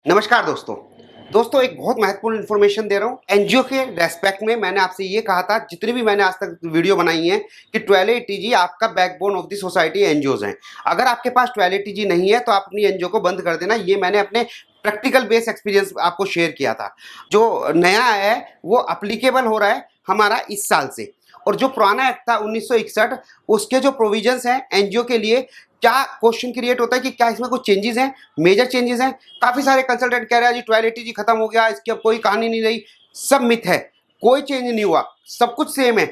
नमस्कार दोस्तों एक बहुत महत्वपूर्ण इन्फॉर्मेशन दे रहा हूँ एनजीओ के रेस्पेक्ट में। मैंने आपसे ये कहा था जितनी भी मैंने आज तक वीडियो बनाई है कि 12ATG आपका backbone of the society NGOs हैं। अगर आपके पास 12ATG नहीं है तो आप अपनी एनजीओ को बंद कर देना। ये मैंने अपने प्रैक्टिकल बेस एक्सपीरियंस आपको शेयर किया था। जो नया आया है वो अप्लीकेबल हो रहा है हमारा इस साल से, और जो पुराना एक्ट था 1961 उसके जो प्रोविजंस हैं एनजीओ के लिए, क्या क्वेश्चन क्रिएट होता है कि क्या इसमें कुछ चेंजेस हैं, मेजर चेंजेस हैं। काफी सारे कंसल्टेंट कह रहे हैं जी 12ATG खत्म हो गया, इसकी अब कोई कहानी नहीं रही। सब मिथ है, कोई चेंज नहीं हुआ, सब कुछ सेम है।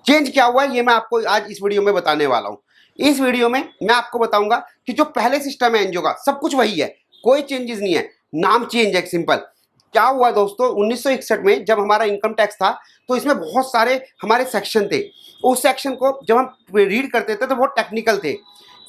चेंज क्या हुआ है ये मैं आपको आज इस वीडियो में बताने वाला हूँ। इस वीडियो में मैं आपको बताऊंगा कि जो पहले सिस्टम है एनजीओ का सब कुछ वही है, कोई चेंजेस नहीं है, नाम चेंज है सिंपल। क्या हुआ दोस्तों, 1961 में जब हमारा इनकम टैक्स था तो इसमें बहुत सारे हमारे सेक्शन थे। उस सेक्शन को जब हम रीड करते थे तो बहुत टेक्निकल थे।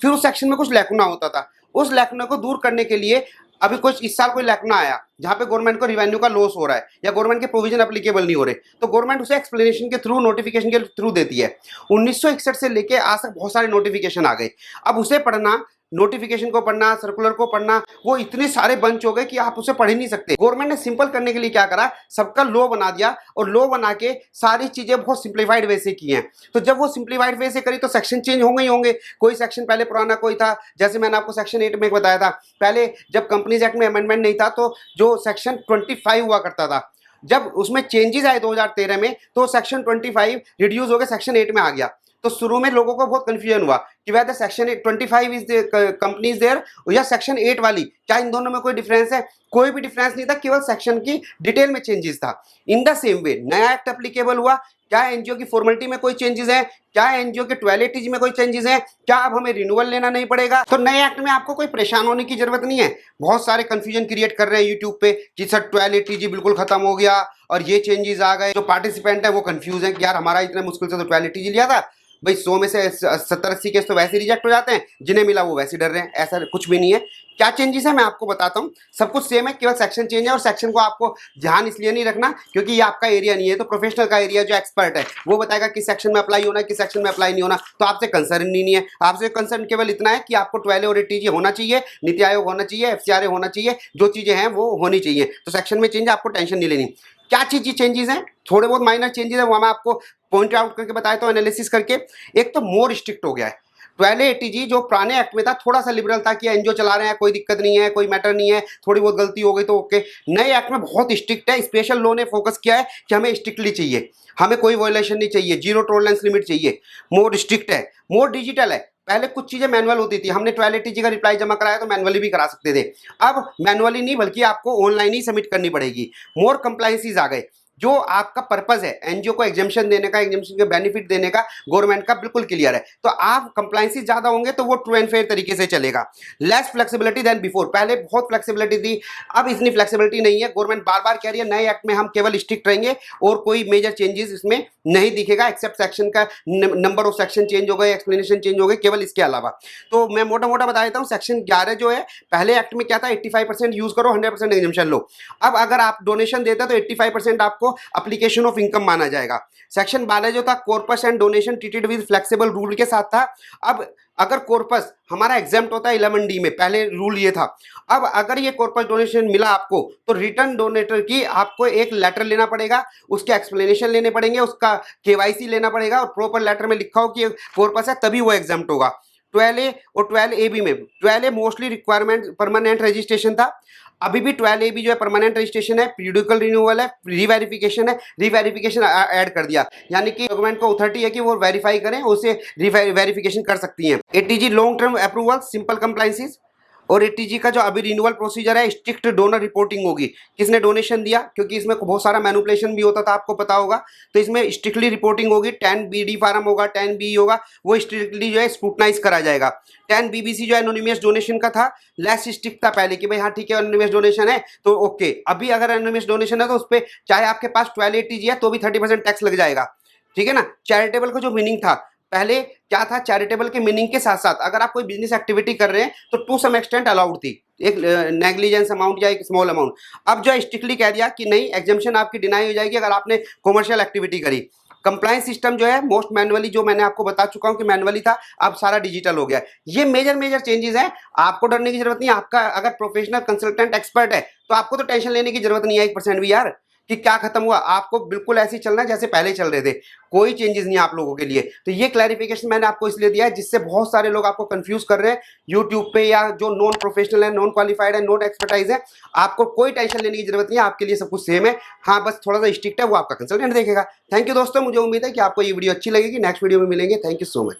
फिर उस सेक्शन में कुछ लैकुना होता था। उस लैकुना को दूर करने के लिए अभी कुछ इस साल कोई लैकुना आया जहां पे गवर्नमेंट को रिवेन्यू का लॉस हो रहा है या गवर्नमेंट के प्रोविजन एप्लीकेबल नहीं हो रहे, तो गवर्नमेंट उसे एक्सप्लेनेशन के थ्रू, नोटिफिकेशन के थ्रू देती है। 1961 से लेके आज तक बहुत सारे नोटिफिकेशन आ गए। अब उसे पढ़ना, नोटिफिकेशन को पढ़ना, सर्कुलर को पढ़ना, वो इतने सारे बंच हो गए कि आप उसे पढ़ ही नहीं सकते। गवर्नमेंट ने सिंपल करने के लिए क्या करा, सबका लॉ बना दिया, और लॉ बना के सारी चीजें बहुत सिंप्लीफाइड वे से की हैं। तो जब वो सिंप्लीफाइड वे से करी तो सेक्शन चेंज होंगे ही होंगे। कोई सेक्शन पहले पुराना कोई था, जैसे मैंने आपको सेक्शन 8 में बताया था, पहले जब कंपनीज एक्ट में अमेंडमेंट नहीं था तो जो सेक्शन 25 हुआ करता था, जब उसमें चेंजेस आए 2013 में तो सेक्शन 25 रिड्यूस हो गया, सेक्शन 8 में आ गया। तो शुरू में लोगों को बहुत कंफ्यूजन हुआ कि whether section 25 is companies there या सेक्शन 8 वाली, क्या इन दोनों में कोई डिफरेंस है? कोई भी डिफरेंस नहीं था, केवल सेक्शन की डिटेल में चेंजेस था। इन द सेम वे नया एक्ट एप्लीकेबल हुआ। क्या एनजीओ की फॉर्मेलिटी में कोई चेंजेस है? क्या एनजीओ के 12ATG में कोई चेंजेस है? क्या अब हमें रिन्यूअल लेना नहीं पड़ेगा? तो नए एक्ट में आपको कोई परेशान होने की जरूरत नहीं है। बहुत सारे कंफ्यूजन क्रिएट कर रहे हैं यूट्यूब पे कि सर 12ATG बिल्कुल खत्म हो गया और ये चेंजेस आ गए। जो पार्टिसिपेंट है वो कंफ्यूज है कि यार हमारा इतना मुश्किल से तो 12ATG लिया था भाई, 100 में से 70-80 केस तो वैसे रिजेक्ट हो जाते हैं, जिन्हें मिला वो वैसे डर रहे हैं। ऐसा कुछ भी नहीं है। क्या चेंजेस है मैं आपको बताता हूँ। सब कुछ सेम है, केवल सेक्शन चेंज है, और सेक्शन को आपको ध्यान इसलिए नहीं रखना क्योंकि ये आपका एरिया नहीं है। तो प्रोफेशनल का एरिया जो एक्सपर्ट है वो बताएगा किस सेक्शन में अप्लाई होना है, किस सेक्शन में अप्लाई नहीं होना। तो आपसे कंसर्न नहीं है, आपसे कंसर्न केवल इतना है कि आपको 12 और 8TG होना चाहिए, नीति आयोग होना चाहिए, FCRA होना चाहिए, जो चीजें हैं वो होनी चाहिए। तो सेक्शन में चेंज आपको टेंशन नहीं लेनी। क्या चीज चेंजेस हैं? थोड़े बहुत माइनर चेंजेस है, वो मैं आपको पॉइंट आउट करके बताया तो एनालिसिस करके। एक तो मोर स्ट्रिक्ट हो गया है। 12ATG जो पुराने एक्ट में था थोड़ा सा लिबरल था कि एनजीओ चला रहे हैं, कोई दिक्कत नहीं है, कोई मैटर नहीं है, थोड़ी बहुत गलती हो गई तो ओके। नए एक्ट में बहुत स्ट्रिक्ट है। स्पेशल लॉ ने फोकस किया है कि हमें स्ट्रिक्टली चाहिए, हमें कोई वायलेशन नहीं चाहिए, जीरो टॉलरेंस लिमिट चाहिए। मोर स्ट्रिक्ट है, मोर डिजिटल है। पहले कुछ चीजें मैनुअल होती थी, हमने 12ATG का रिप्लाई जमा कराया तो मैनुअली भी करा सकते थे। अब मैनुअली नहीं बल्कि आपको ऑनलाइन ही सबमिट करनी पड़ेगी। मोर कंप्लायंसेस आ गए। जो आपका पर्पस है एनजीओ को एग्जेम्पशन देने का, एग्जेम्पशन के बेनिफिट देने का, गवर्नमेंट का बिल्कुल क्लियर है। तो आप कंप्लायंसेस ज्यादा होंगे तो वो ट्रू एंड फेयर तरीके से चलेगा। लेस फ्लेक्सिबिलिटी देन बिफोर, पहले बहुत फ्लेक्सिबिलिटी थी, अब इतनी फ्लेक्सिबिलिटी नहीं है। गवर्नमेंट बार बार कह रही है नए एक्ट में हम केवल स्ट्रिक्ट रहेंगे और कोई मेजर चेंजेस इसमें नहीं दिखेगा, एक्सेप्ट सेक्शन का नंबर ऑफ सेक्शन चेंज हो गए, एक्सप्लेनेशन चेंज हो गए, केवल इसके अलावा। तो मैं मोटा मोटा बता देता हूँ। सेक्शन 11 जो है, पहले एक्ट में क्या था, 85% यूज करो, 100% एग्जेम्पशन लो। अब अगर आप डोनेशन देते तो 85% आपको एप्लीकेशन ऑफ इनकम माना जाएगा। सेक्शन 12 जो था, corpus and donation treated with flexible rule के साथ था। अब अगर कॉर्पस हमारा एग्जेम्प्ट होता है 11D में, पहले रूल ये था। अब अगर ये कॉर्पस डोनेशन मिला आपको तो रिटर्न डोनेटर की आपको एक लेटर लेना पड़ेगा, उसके एक्सप्लेनेशन लेने पड़ेंगे, उसका KYC लेना पड़ेगा, और प्रॉपर लेटर में लिखा हो कि कॉर्पस है तभी वो एग्जेम्प्ट होगा। 12A और 12AB में, 12A mostly requirement permanent registration था। अभी भी 12AB जो है परमानेंट रजिस्ट्रेशन है, पीरियडिकल रिन्यूअल है, रीवेरिफिकेशन है, रीवेरिफिकेशन ऐड कर दिया, यानी कि गवर्नमेंट को अथॉरिटी है कि वो वेरीफाई करें, उसे वेरिफिकेशन कर सकती हैं। 8TG long term approval, simple compliances. और 8TG का जो अभी रिन्यूअल प्रोसीजर है, स्ट्रिक्ट डोनर रिपोर्टिंग होगी, किसने डोनेशन दिया, क्योंकि इसमें बहुत सारा मैनिपुलेशन भी होता था, आपको पता होगा। तो इसमें स्ट्रिक्टली रिपोर्टिंग होगी। 10BD फार्म होगा, 10B होगा, वो स्ट्रिक्टली जो है स्क्रूटनाइज करा जाएगा। 10BBC जो एनोनिमस डोनेशन का था, लेस स्ट्रिक्ट था पहले कि भाई हाँ ठीक है एनोनिमस डोनेशन है तो ओके। अभी अगर एनोनिमस डोनेशन है तो उस पर चाहे आपके पास 12ATG है तो भी 30% टैक्स लग जाएगा, ठीक है ना। चैरिटेबल का जो मीनिंग था, पहले क्या था, चैरिटेबल के मीनिंग के साथ साथ अगर आप कोई बिजनेस एक्टिविटी कर रहे हैं तो टू सम एक्सटेंट अलाउड थी, एक नेग्लिजेंस अमाउंट या एक स्मॉल अमाउंट। अब जो स्ट्रिक्टली कह दिया कि नहीं, एग्जेम्पशन आपकी डिनाई हो जाएगी अगर आपने कॉमर्शियल एक्टिविटी करी। कंप्लायंस सिस्टम जो है मोस्ट मैनुअली, जो मैंने आपको बता चुका हूं कि मैनुअली था, अब सारा डिजिटल हो गया है। ये मेजर चेंजेस है, आपको डरने की जरूरत नहीं। आपका अगर प्रोफेशनल कंसल्टेंट एक्सपर्ट है तो आपको तो टेंशन लेने की जरूरत नहीं है 1% भी यार, कि क्या खत्म हुआ। आपको बिल्कुल ऐसे ही चलना है जैसे पहले चल रहे थे, कोई चेंजेस नहीं आप लोगों के लिए। तो ये क्लैरिफिकेशन मैंने आपको इसलिए दिया है जिससे बहुत सारे लोग आपको कंफ्यूज कर रहे हैं यूट्यूब पे, या जो नॉन प्रोफेशनल है, नॉन क्वालिफाइड है, नॉन एक्सपर्टाइज है। आपको कोई टेंशन लेने की जरूरत नहीं है, आपके लिए सब कुछ सेम है। हाँ, बस थोड़ा सा स्ट्रिक्ट है, वो आपका कंसल्टेंट देखेगा। थैंक यू दोस्तों, मुझे उम्मीद है कि आपको ये वीडियो अच्छी लगेगी। नेक्स्ट वीडियो में मिलेंगे। Thank you so much.